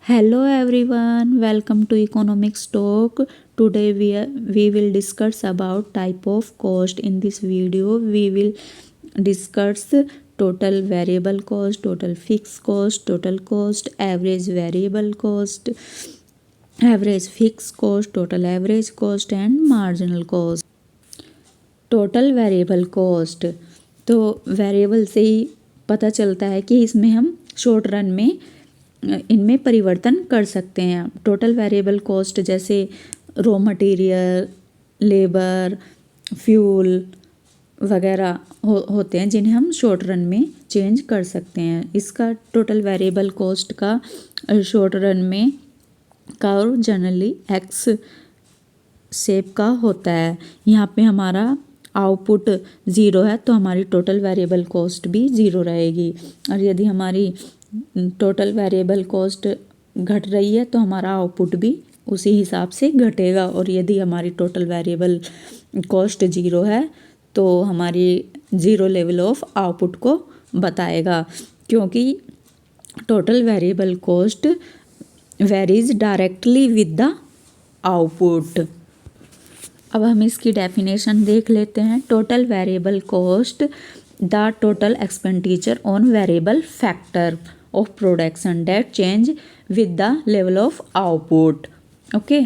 Hello everyone, welcome to Economics Talk. Today we will discuss about type of cost. In this video, we will discuss total variable cost, total fixed cost, total cost, average variable cost, average fixed cost, total average cost and marginal cost. Total variable cost, तो variable से ही पता चलता है कि इसमें हम short run में इनमें परिवर्तन कर सकते हैं। टोटल वेरिएबल कॉस्ट जैसे रॉ मटेरियल, लेबर, फ्यूल वगैरह होते हैं जिन्हें हम शॉर्ट रन में चेंज कर सकते हैं। इसका टोटल वेरिएबल कॉस्ट का शॉर्ट रन में कर्व जनरली एक्स शेप का होता है। यहाँ पे हमारा आउटपुट ज़ीरो है तो हमारी टोटल वेरिएबल कॉस्ट भी ज़ीरो रहेगी, और यदि हमारी टोटल वेरिएबल कॉस्ट घट रही है तो हमारा आउटपुट भी उसी हिसाब से घटेगा। और यदि हमारी टोटल वेरिएबल कॉस्ट ज़ीरो है तो हमारी ज़ीरो लेवल ऑफ आउटपुट को बताएगा, क्योंकि total variable cost varies directly with the output. अब हम इसकी डेफिनेशन देख लेते हैं। Total variable cost the total expenditure on variable factor of production that change with the level of output. Okay,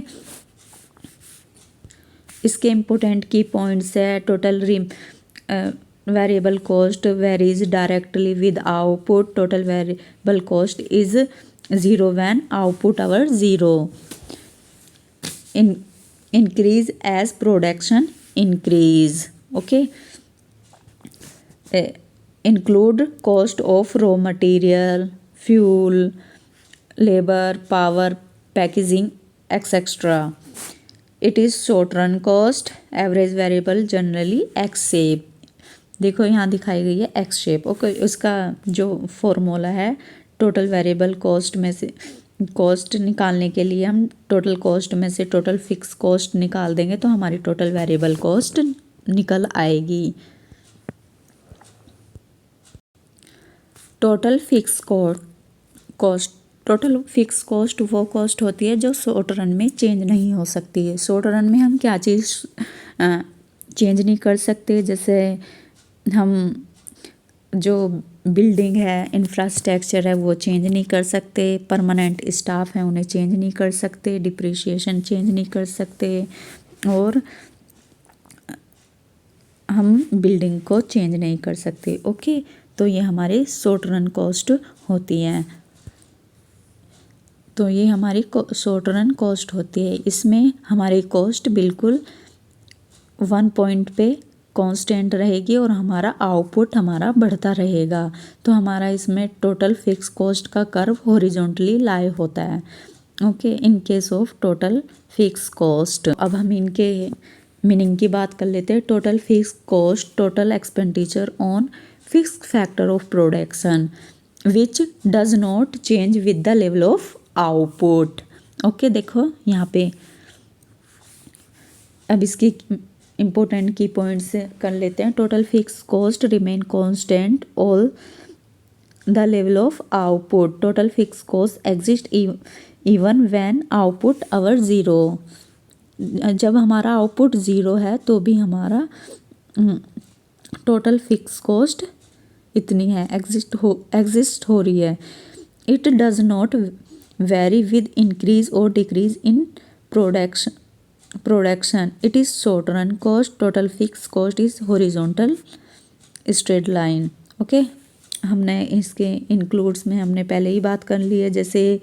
इसके इम्पोर्टेंट की पॉइंट्स है। Total variable cost varies directly with output. Total variable cost is zero when output our zero. Increase as production increase. Okay, include cost of raw material, fuel, labor, power, packaging, etc. It is short run cost. Average variable generally X shape. देखो यहाँ दिखाई गई है X shape. Okay, उसका जो formula है total variable cost में से कॉस्ट निकालने के लिए हम टोटल कॉस्ट में से टोटल फिक्स कॉस्ट निकाल देंगे तो हमारी टोटल वेरिएबल कॉस्ट निकल आएगी। Total fix cost, total fix cost वो कॉस्ट होती है जो शॉर्ट रन में चेंज नहीं हो सकती है। शॉर्ट रन में हम क्या चीज़ चेंज नहीं कर सकते, जैसे हम जो बिल्डिंग है, इंफ्रास्ट्रक्चर है, वो चेंज नहीं कर सकते। परमानेंट स्टाफ है, उन्हें चेंज नहीं कर सकते। डिप्रिशिएशन चेंज नहीं कर सकते, और हम बिल्डिंग को चेंज नहीं कर सकते। ओके, तो ये हमारे शॉर्ट रन कॉस्ट होती हैं। तो ये हमारी शॉर्ट रन कॉस्ट होती है। इसमें हमारी कॉस्ट बिल्कुल वन पॉइंट पे कांस्टेंट रहेगी और हमारा आउटपुट हमारा बढ़ता रहेगा। तो हमारा इसमें टोटल फिक्स कॉस्ट का कर्व हॉरिजॉन्टली लाई होता है। Okay, in case of total fix cost. अब हम इनके मीनिंग की बात कर लेते हैं। Total fix cost, total expenditure on fix factor of production which does not change with the level of output. Okay, देखो यहाँ पे अब इसकी इम्पोर्टेंट की पॉइंट्स कर लेते हैं। Total fix cost remain constant all the level of output. Total fix cost exist even when output our zero. जब हमारा आउटपुट ज़ीरो है तो भी हमारा टोटल फिक्स कॉस्ट इतनी है, एग्जिस्ट हो रही है। It does not very with increase और decrease in production. It is short run cost. Total fix cost is horizontal straight line. Okay, हमने इसके इंक्लूड्स में हमने पहले ही बात कर ली है, जैसे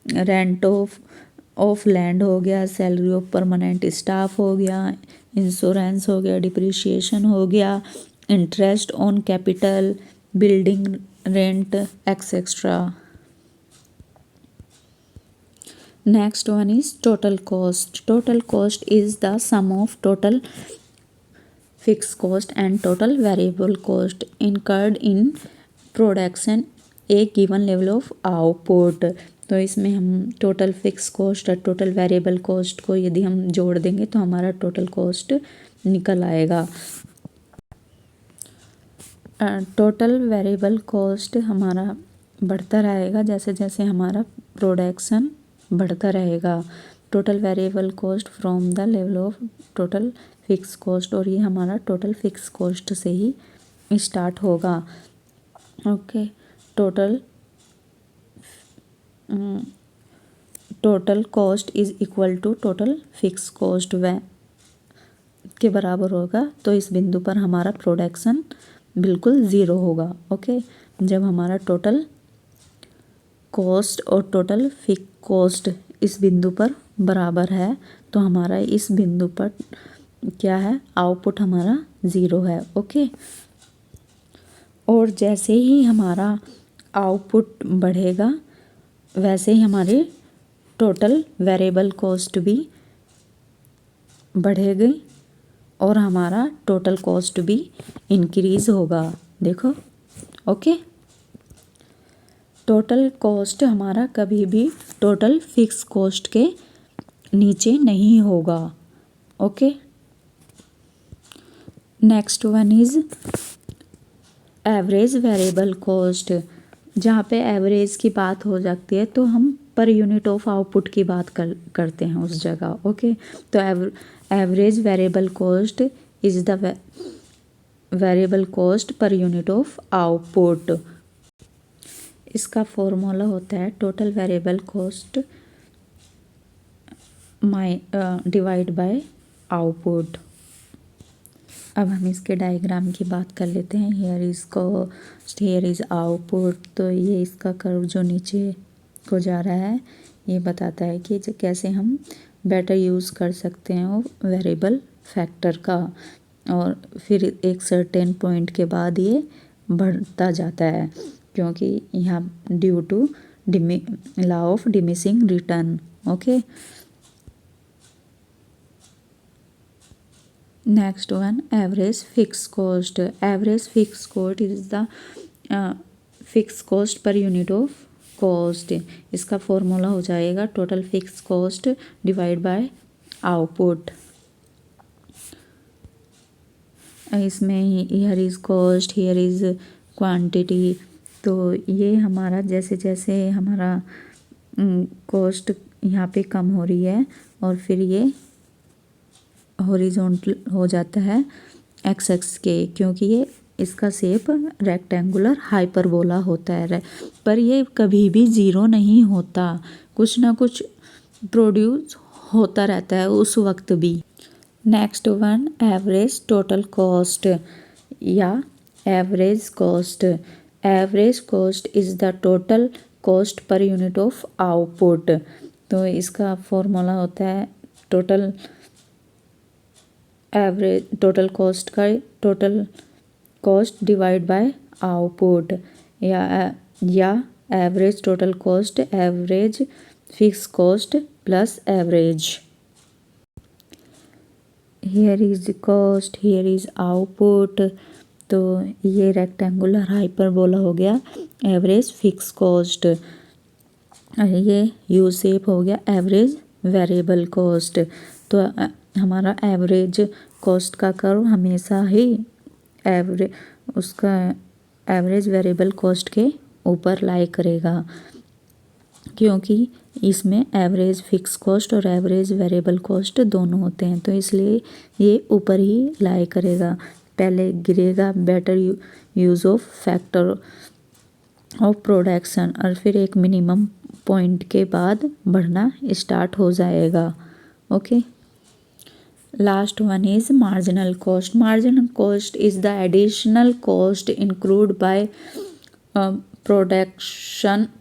रेंट ऑफ लैंड हो गया, सैलरी ऑफ परमानेंट स्टाफ हो गया, इंश्योरेंस हो गया, डिप्रिशिएशन हो गया, interest on capital, building rent, etcetera. Next one is total cost. Total cost is the sum of total fixed cost and total variable cost incurred in production a given level of output. तो इसमें हम total fix cost और total variable cost को यदि हम जोड़ देंगे तो हमारा टोटल कॉस्ट निकल आएगा। टोटल वेरिएबल कॉस्ट हमारा बढ़ता रहेगा जैसे जैसे हमारा प्रोडक्शन बढ़ता रहेगा। Total variable cost from the level of total fix cost, और ये हमारा टोटल फिक्स कॉस्ट से ही स्टार्ट होगा। Okay, total cost is equal to total fix cost व के बराबर होगा। तो इस बिंदु पर हमारा प्रोडक्शन बिल्कुल ज़ीरो होगा। ओके, जब हमारा टोटल कॉस्ट और टोटल फिक्स कॉस्ट इस बिंदु पर बराबर है तो हमारा इस बिंदु पर क्या है, आउटपुट हमारा ज़ीरो है। ओके, और जैसे ही हमारा आउटपुट बढ़ेगा वैसे ही हमारी टोटल वेरिएबल कॉस्ट भी बढ़ेगी और हमारा टोटल कॉस्ट भी इंक्रीज़ होगा। देखो, ओके, टोटल कॉस्ट हमारा कभी भी टोटल फिक्स कॉस्ट के नीचे नहीं होगा। Okay, next one is average variable cost. जहाँ पे एवरेज की बात हो जाती है तो हम पर यूनिट ऑफ आउटपुट की बात करते हैं उस जगह। ओके, तो average variable cost is the variable cost per unit of output. इसका फॉर्मूला होता है total variable cost divide by output. अब हम इसके डायग्राम की बात कर लेते हैं। Here is cost, here is output. तो ये इसका कर्व जो नीचे को जा रहा है ये बताता है कि कैसे हम बेटर यूज़ कर सकते हैं वो वेरिएबल फैक्टर का, और फिर एक सर्टेन पॉइंट के बाद ये बढ़ता जाता है क्योंकि यहाँ due to law of diminishing return. Okay, next one average fix cost. Average fix cost is the fix cost per unit of cost. इसका फॉर्मूला हो जाएगा total fix cost divide by output. इसमें here is cost, here is quantity. तो ये हमारा जैसे जैसे हमारा कॉस्ट यहाँ पे कम हो रही है और फिर ये हॉरिजॉन्टल हो जाता है एक्स एक्स के, क्योंकि ये इसका शेप रेक्टेंगुलर हाइपरबोला होता है। पर ये कभी भी ज़ीरो नहीं होता, कुछ ना कुछ प्रोड्यूस होता रहता है उस वक्त भी। Next one average total cost या average cost. Average cost is the total cost per unit of output. तो इसका फॉर्मूला होता है टोटल कॉस्ट का total cost divide by output, या average total cost average fix cost plus average. Here is cost, here is output. तो ये rectangular hyperbola हो गया एवरेज फिक्स कॉस्ट, ये यू शेप हो गया एवरेज वेरिएबल कॉस्ट। तो हमारा एवरेज कॉस्ट का कर्व हमेशा ही उसका एवरेज वेरिएबल कॉस्ट के ऊपर लाई करेगा, क्योंकि इसमें एवरेज फिक्स कॉस्ट और एवरेज वेरिएबल कॉस्ट दोनों होते हैं, तो इसलिए ये ऊपर ही लाई करेगा। पहले गिरेगा better use of factor of production, और फिर एक मिनिमम पॉइंट के बाद बढ़ना स्टार्ट हो जाएगा। Okay, last one is marginal cost. Marginal cost is the additional cost include by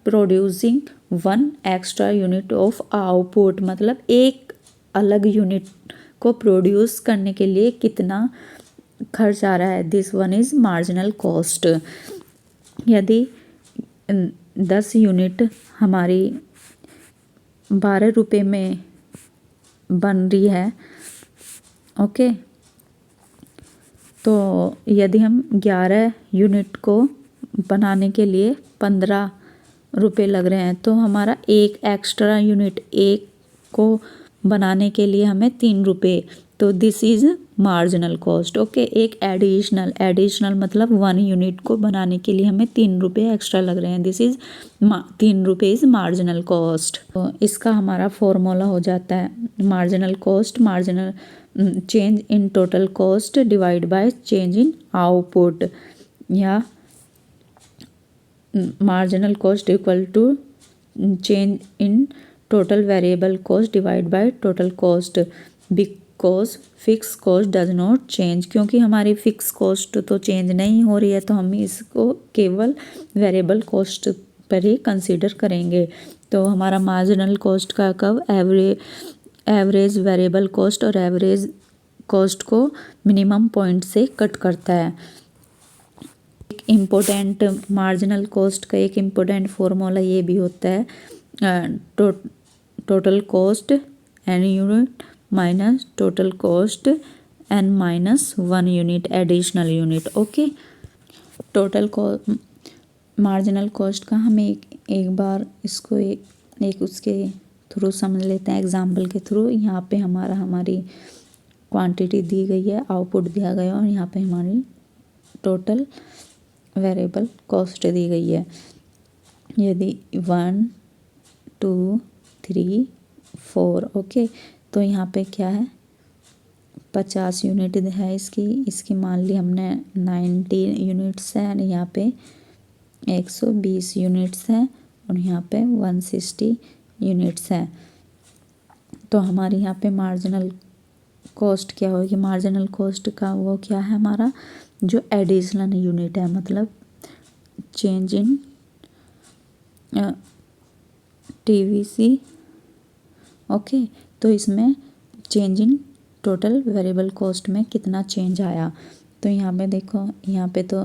producing one extra unit of output. मतलब एक अलग यूनिट को प्रोड्यूस करने के लिए कितना खर्च आ रहा है, this one is marginal cost. यदि 10 यूनिट हमारी 12 रुपये में बन रही है, ओके, तो यदि हम 11 यूनिट को बनाने के लिए 15 रुपये लग रहे हैं, तो हमारा एक एक्स्ट्रा यूनिट एक को बनाने के लिए हमें 3 रुपये। तो this is marginal cost. Okay, एक एडिशनल मतलब 1 यूनिट को बनाने के लिए हमें 3 रुपये एक्स्ट्रा लग रहे हैं, दिस इज 3 रुपये इज मार्जिनल कॉस्ट। तो इसका हमारा फॉर्मूला हो जाता है marginal cost, marginal change in total cost divide by change in output, या marginal cost equal to change in total variable cost divide by total cost, because fix cost does not change. क्योंकि हमारी fix cost तो change नहीं हो रही है, तो हम इसको केवल वेरिएबल कॉस्ट पर ही कंसीडर करेंगे। तो हमारा मार्जिनल कॉस्ट का कब एवरेज वेरिएबल कॉस्ट और एवरेज कॉस्ट को मिनिमम पॉइंट से कट करता है। एक इम्पोर्टेंट मार्जिनल कॉस्ट का एक इम्पोर्टेंट फॉर्मूला ये भी होता है total cost n unit minus total cost n minus 1 unit additional unit. Okay, total marginal cost का हम एक बार इसको एक उसके थ्रू समझ लेते हैं, एग्जाम्पल के थ्रू। यहाँ पे हमारी क्वांटिटी दी गई है, आउटपुट दिया गया, और यहाँ पे हमारी टोटल वेरिएबल कॉस्ट दी गई है। यदि 1 2 3 4, ओके, तो यहाँ पे क्या है 50 यूनिट है इसकी मान ली हमने 90 यूनिट्स है, यहाँ पे 120 यूनिट्स है, और यहाँ पे 160 यूनिट्स है। तो हमारे यहाँ पे मार्जिनल कॉस्ट क्या होगी, मार्जिनल कॉस्ट का वो क्या है हमारा जो एडिशनल यूनिट है, मतलब चेंज इन टीवीसी। ओके, तो इसमें change in total variable cost में कितना चेंज आया। तो यहाँ पे देखो, यहाँ पे तो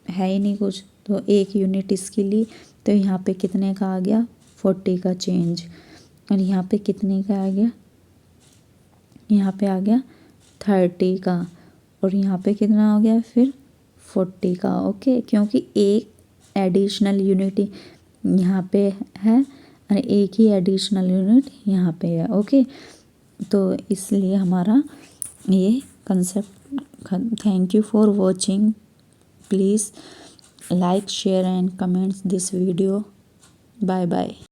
है ही नहीं कुछ, तो 1 यूनिट इसकी ली, तो यहाँ पे कितने का आ गया 40 का चेंज, और यहाँ पे कितने का आ गया, यहाँ पे आ गया 30 का, और यहाँ पे कितना हो गया फिर 40 का। ओके, क्योंकि एक एडिशनल यूनिट यहाँ पे है और एक ही एडिशनल यूनिट यहाँ पे है। ओके, तो इसलिए हमारा ये concept. Thank you for watching, please like share and comments this video. Bye bye.